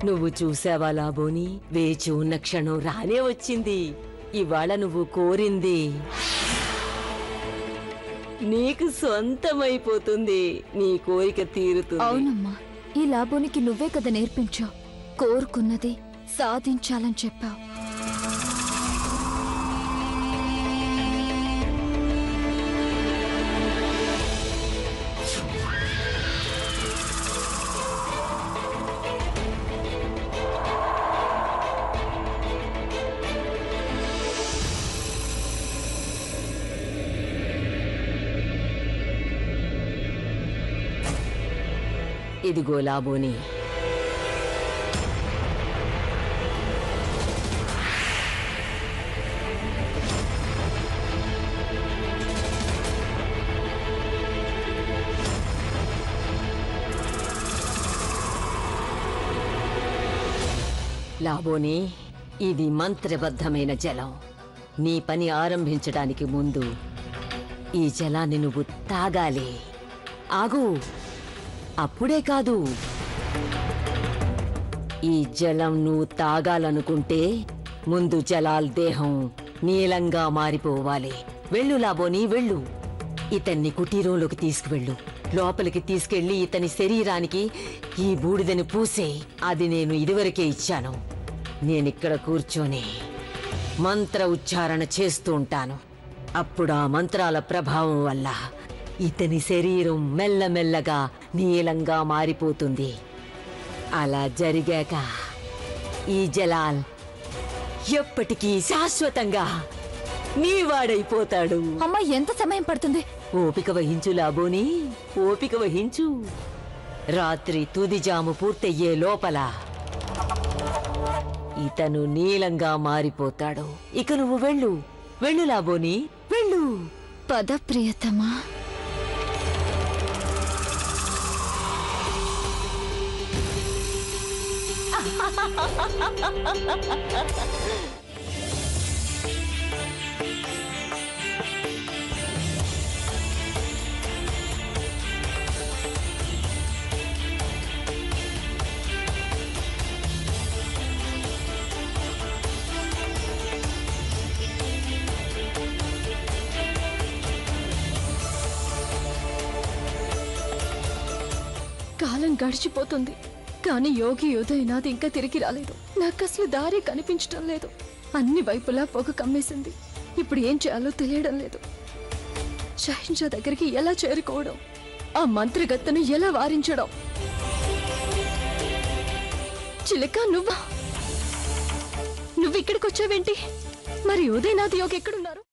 నువ్వు చూసావా లాబోని? వేచి ఉన్న క్షణం రానే వచ్చింది. ఇవాళ నువ్వు కోరింది నీకు సొంతమైపోతుంది. నీ కోరిక తీరుతుంది. అవునమ్మా, ఈ లాబోనికి నువ్వే కదా నేర్పించావు. కోరుకున్నది సాధించాలని చెప్పావు. ఇదిగో లాబోని, లాబోని, ఇది మంత్రబద్ధమైన జలం. నీ పని ఆరంభించడానికి ముందు ఈ జలాన్ని నువ్వు తాగాలి. ఆగు, అప్పుడే కాదు. ఈ జలం నువ్వు తాగాలనుకుంటే ముందు జలాల్ దేహం నీలంగా మారిపోవాలి. వెళ్ళు లాబోని, వెళ్ళు. ఇతన్ని కుటీరంలోకి తీసుకువెళ్ళు. లోపలికి తీసుకెళ్లి ఇతని శరీరానికి ఈ బూడిదని పూసే. అది నేను ఇదివరకే ఇచ్చాను. నేనిక్కడ కూర్చొని మంత్ర ఉచ్చారణ చేస్తూ ఉంటాను. అప్పుడు ఆ మంత్రాల ప్రభావం వల్ల ఇతని శరీరం మెల్లమెల్లగా నీలంగా మారిపోతుంది. అలా జరిగాక ఈ జలాల్ ఎప్పటికీ శాశ్వతంగా నీవాడైపోతాడు. అమ్మా, ఎంత సమయం పడుతుంది? ఓపిక వహించు లాబోని, ఓపిక వహించు. రాత్రి తుది జాము పూర్తయ్యే లోపల ఇతను నీలంగా మారిపోతాడు. ఇక నువ్వు వెళ్ళు, వెళ్ళు లాబోని, వెళ్ళు. పద ప్రియతమా. కాలం గడిచిపోతుంది, కానీ యోగి ఉదయనాథ్ ఇంకా తిరిగి రాలేదు. నాకు అసలు దారి కనిపించడం లేదు. అన్ని వైపులా పొగ కమ్మేసింది. ఇప్పుడు ఏం చేయాలో తెలియడం లేదు. షహింజా దగ్గరికి ఎలా చేరుకోవడం, ఆ మంత్రగత్తను ఎలా వారించడం? చిలక, నువ్వు ఇక్కడికి వచ్చావేంటి? మరి ఉదయనాథ్ యోగి ఎక్కడున్నారు?